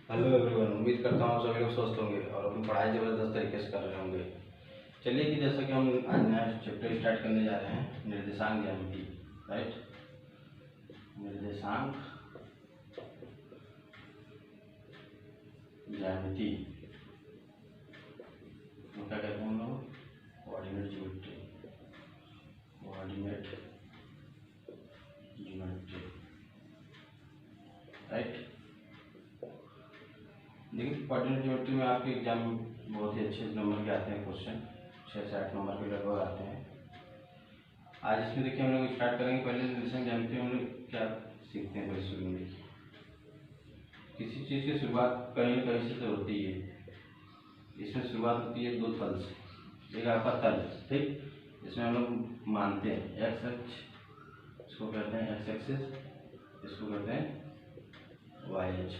Hello everyone, उम्मीद करता हूँ सभी लोग स्वस्थ होंगे और अपनी पढ़ाई ज़बरदस्त तरीके से कर रहे होंगे। चलिए कि जैसा कि हम आज नया चैप्टर स्टार्ट करने जा रहे हैं, निर्देशांक ज्यामिति। राइट, निर्देशांक ज्यामिति तो क्या कहते हैं हम लोग, coordinate geometry. Coordinate geometry. Right, देखिए कोऑर्डिनेट ज्योमेट्री में आपके एग्जाम में बहुत ही अच्छे नंबर के आते हैं क्वेश्चन, 6 से 8 नंबर के लगभग आते हैं। आज इसमें देखिए हम लोग स्टार्ट करेंगे। पहले निर्देशांक ज्यामिति में हम लोग क्या सीखते हैं। पहले शुरू में देखिए, किसी चीज़ की शुरुआत कहीं न कहीं से तो होती है। इसमें शुरुआत होती है दो तल से। एक आपका तल, ठीक, इसमें हम लोग मानते हैं एक्स अक्ष, इसको कहते हैं एक्स एक्सिस, इसको कहते हैं वाई अक्ष,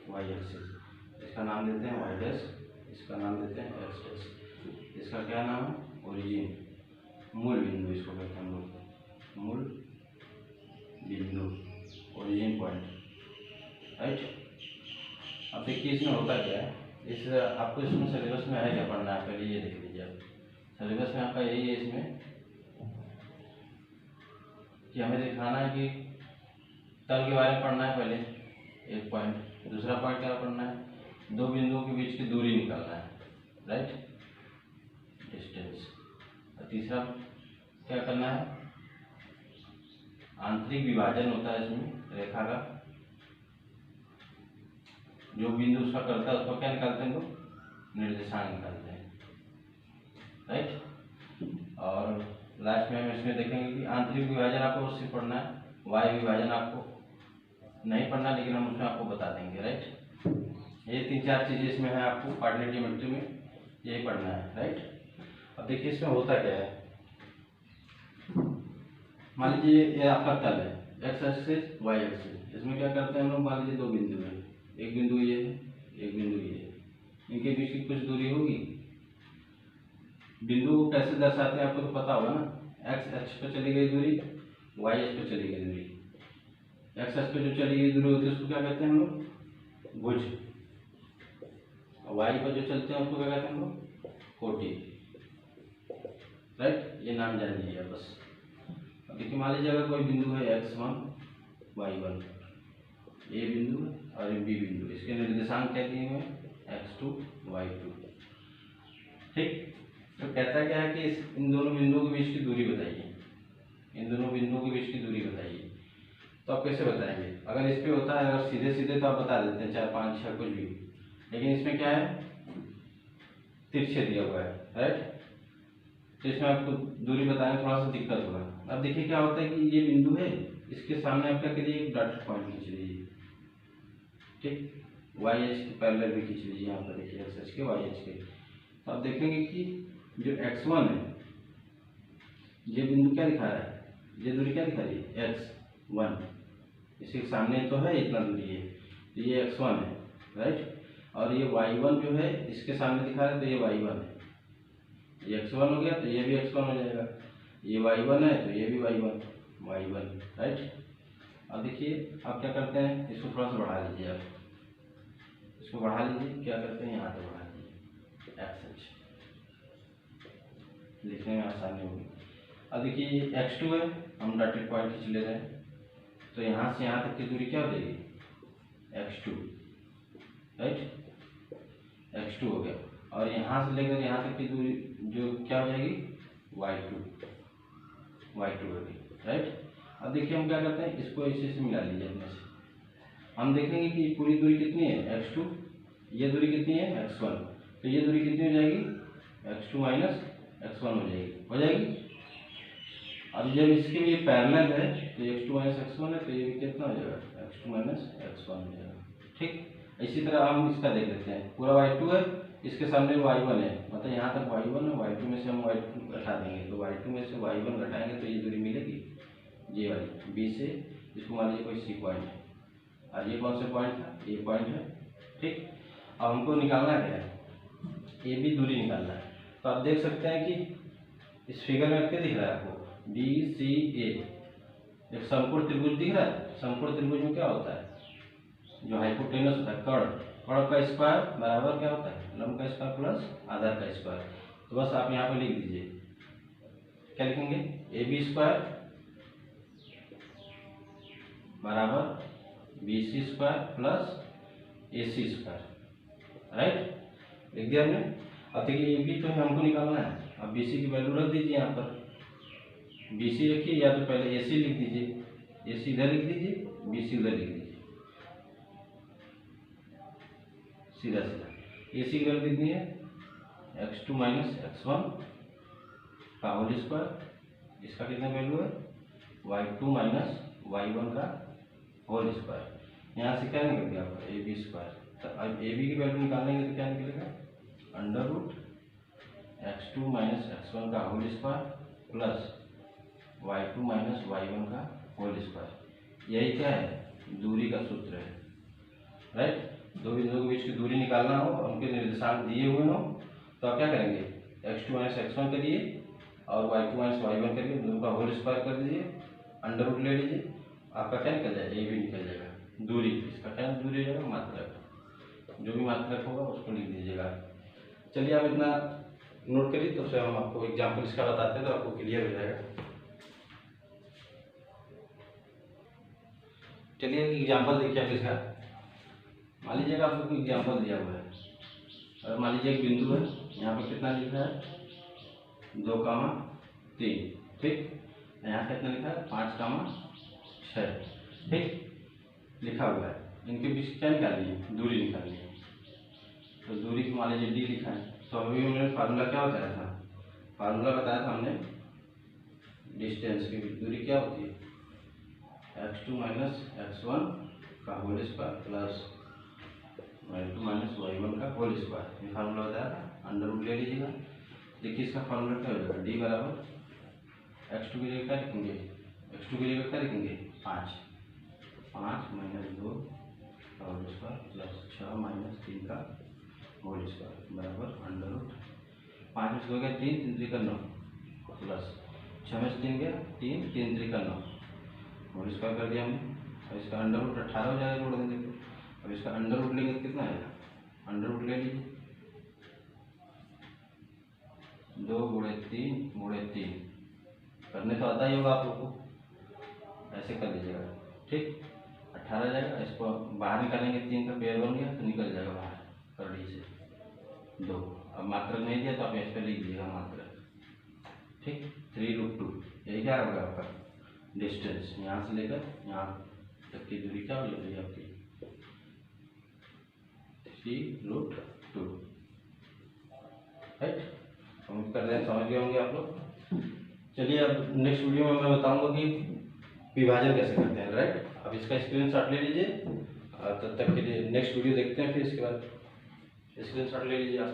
वाई एक्सिस। इसका नाम देते हैं वाई डैश, इसका नाम देते हैं एक्स डैश। इसका क्या नाम है, ओरिजिन, मूल बिंदु इसको कहते हैं हम लोग, मूल बिंदु, ओरिजिन पॉइंट। राइट, अब देखिए इसमें होता क्या है। इस आपको इसमें सिलेबस में है क्या पढ़ना है, पहले ये देख लीजिए आप। सिलेबस में आपका यही है इसमें कि हमें दिखाना है कि तल के बारे में पढ़ना है पहले, एक पॉइंट। दूसरा पॉइंट क्या पढ़ना है, दो बिंदुओं के बीच की दूरी निकालना है। Right, distance. और तीसरा क्या करना है, आंतरिक विभाजन होता है इसमें रेखा का, जो बिंदु उसका करता है उसको क्या निकालते हैं हम लोग, निर्देशांक निकालते हैं। राइट, और लास्ट में हम इसमें देखेंगे कि आंतरिक विभाजन आपको उससे पढ़ना है, वायु विभाजन आपको नहीं पढ़ना, लेकिन हम उसमें आपको बता देंगे। राइट, ये 3-4 चीज़ें इसमें है, आपको कोऑर्डिनेट ज्योमेट्री में यही पढ़ना है। राइट, अब देखिए इसमें होता क्या है। मान लीजिए ये आपका तल है, एक्स एक्सिस वाई एक्सिस। इसमें क्या करते हैं हम लोग, मान लीजिए दो बिंदु हैं, एक बिंदु ये है, एक बिंदु ये है, इनके बीच की कुछ दूरी होगी। बिंदु को कैसे दर्शाते हैं आपको तो पता होगा ना, एक्स अक्ष पर चली गई दूरी, वाई अक्ष पर चली गई दूरी। एक्स अक्ष पर जो चली गई दूरी होती है उसको क्या कहते हैं हम लोग, भुज। वाई पर जो चलते हैं उसको क्या कहते हैं हम लोग, कोटि। राइट, ये नाम जान लीजिए बस। अब देखिए मान लीजिए अगर कोई बिंदु है x1 y1, ए बिंदु और बी बिंदु, इसके निर्देशांक क्या दिए हुए हैं, x2 y2। ठीक, तो कहता क्या है कि इन दोनों बिंदुओं के बीच की दूरी बताइए, इन दोनों बिंदुओं के बीच की दूरी बताइए। तो आप कैसे बताएंगे, अगर इस पे होता है, अगर सीधे सीधे तो आप बता देते हैं 4, 5, 6 कुछ भी, लेकिन इसमें क्या है, तिरछे दिया हुआ है। राइट, तो इसमें आपको दूरी बताने थोड़ा सा दिक्कत होगा। अब देखिए क्या होता है कि ये बिंदु है, इसके सामने आप क्या करिए, एक डॉटेड पॉइंट खींच लीजिए। ठीक, वाई एच के पैरेलल भी खींच लीजिए, यहाँ पर देखिए एक्स एच के वाई एच के। तो आप देखेंगे कि जो x1 है, ये बिंदु क्या दिखा रहा है, ये दूरी क्या दिखा रही है, x1। इसके सामने तो है इतना दूरी है, तो ये x1 है। राइट, और ये y1 जो है इसके सामने दिखा रहा है, तो ये y1 है। ये x1 हो गया तो ये भी x1 हो जाएगा, ये y1 है तो ये भी y1। राइट, अब देखिए आप क्या करते हैं, इसको थोड़ा सा बढ़ा लीजिए, आप इसको बढ़ा लीजिए, क्या करते हैं, यहाँ पे बढ़ा लीजिए एक्स एच, लिखने में आसानी होगी। अब देखिए ये x2 है, हम डॉटेड पॉइंट खींच ले रहे हैं, तो यहाँ से यहाँ तक की दूरी क्या हो जाएगी, x2। राइट, x2 हो गया, और यहाँ से लेकर यहाँ तक की दूरी जो क्या हो जाएगी, y2 होगी। राइट, अब देखिए हम क्या करते हैं, इसको इसी से मिला लीजिए अपने से। हम देखेंगे कि पूरी दूरी कितनी है, x2, ये दूरी कितनी है, x1, तो ये दूरी कितनी हो जाएगी, x2 माइनस x1 हो जाएगी। अब जब इसके लिए पैरेलल है तो x2 माइनस x1 है, तो ये भी कितना हो जाएगा, x2 माइनस x1 हो जाएगा। ठीक, इसी तरह हम इसका देख लेते हैं, पूरा y2 है, इसके सामने y1 है, मतलब यहाँ तक y1 है, y2 में से हम y2 घटा देंगे, तो y2 में से y1 घटाएंगे तो ये दूरी मिलेगी, ये वाली बी से। इसको मान लीजिए कोई सी पॉइंट है, और ये कौन सा पॉइंट था, ये पॉइंट है। ठीक, अब हमको निकालना क्या है, ये भी दूरी निकालना है। तो आप देख सकते हैं कि इस फिगर में क्या दिख रहा है आपको, डी सी ए, एक समकोण त्रिभुज दिख रहा है। समकोण त्रिभुज में क्या होता है, जो हाइपोटेनस होता है कर्ण, कर्ण का स्क्वायर बराबर क्या होता है, लंब का स्क्वायर प्लस आधार का स्क्वायर। तो बस आप यहाँ पे लिख दीजिए, क्या लिखेंगे, ए बी स्क्वायर बराबर बी सी स्क्वायर प्लस ए सी स्क्वायर, राइट, लिख दिया हमने। अब देखिए ए बी तो हमको निकालना है, अब बी सी की वैल्यू रख दीजिए यहाँ पर, बी सी रखिए, या तो पहले ए सी लिख दीजिए, ए सी इधर लिख दीजिए, बी सी उधर लिख दीजिए, सीधा सीधा। ए सी की वैल्यू कितनी है, x2 माइनस x1 का होल स्क्वायर, इसका कितना वैल्यू है, y2 माइनस y1 का होल स्क्वायर। यहाँ से क्या निकल गया आपका ए बी स्क्वायर। तो अब ए बी की वैल्यू निकालेंगे तो क्या निकलेगा, under root x2 minus x1 का whole square plus y2 minus y1 का होल स्क्वायर। यही क्या है, दूरी का सूत्र है, राइट। दो बिंदुओं के बीच की दूरी निकालना हो, उनके निर्देशांक दिए हुए हो, तो आप क्या करेंगे, x2 माइनस x1 करिए और y2 माइनस y1 करिए, दोनों का होल स्क्वायर कर दीजिए, अंडर रूट ले लीजिए, आपका क्या निकल जाएगा, ए बी निकल जाएगा। दूरी, इसका क्या दूरी हो जाएगा, मात्रक, जो भी मात्रक होगा उसको लिख दीजिएगा। चलिए आप इतना नोट करिए, तो फिर हम आपको एग्जाम्पल इसका बताते हैं तो आपको क्लियर हो जाएगा। चलिए एग्जाम्पल देखिए आप इसका। मान लीजिएगा आपको कोई एग्जाम्पल दिया हुआ है, और मान लीजिए एक बिंदु है, यहाँ पर कितना लिखा है, 2,3, ठीक, यहाँ कितना लिखा है, 5,6, ठीक, लिखा हुआ है। इनके बीच क्या निकालनी है, दूरी निकालनी है। तो दूरी को मान लीजिए डी लिखा है। तो अभी हमने फार्मूला क्या बताया था, फार्मूला बताया था हमने, डिस्टेंस की दूरी क्या होती है, x2 माइनस x1 का whole square plus y2 minus y1 का होल स्क्वायर, ये फार्मूला बताया था, अंडर रूट ले लीजिएगा। देखिए इसका फार्मूला क्या हो जाएगा, डी बराबर x2 की जगह क्या लिखेंगे, x2 की जगह क्या लिखेंगे, 5 माइनस 2 का होल स्क्वायर प्लस 6 माइनस 3 का होल स्क्वायर बराबर अंडर रूट 5 में से हो गया 3, 3 3 का 9 प्लस 6 में से 3 गया 3, 3 3 का 9 होल स्क्वायर कर दिया हमने। और इसका अंडर रूट 18 हो जाएगा, जोड़ देंगे। अब इसका अंडर रूट लेंगे तो कितना आएगा, अंडर रूट ले लीजिए, 2 गुणे 3 करने तो आता ही होगा आप लोग को, ऐसे कर लीजिएगा, ठीक, 18 जाएगा। इसको बाहर निकालेंगे, 3 का पेयर बन गया तो निकल जाएगा बाहर करड़ी से 2। अब मात्रक नहीं दिया तो आप इस पर लिख दीजिएगा मात्रक, ठीक, 3√2। यही क्या होगा आपका डिस्टेंस, यहाँ से लेकर यहाँ तक की दूरी क्या हो जाएगी आपकी, 3√2, राइट। उम्मीद कर रहे हैं समझ गए होंगे आप लोग। चलिए अब नेक्स्ट वीडियो में मैं बताऊंगा कि विभाजन कैसे करते हैं, राइट। अब इसका स्क्रीनशॉट ले लीजिए, तब तक के लिए नेक्स्ट वीडियो देखते हैं, फिर इसके बाद स्क्रीनशॉट ले लीजिए आप।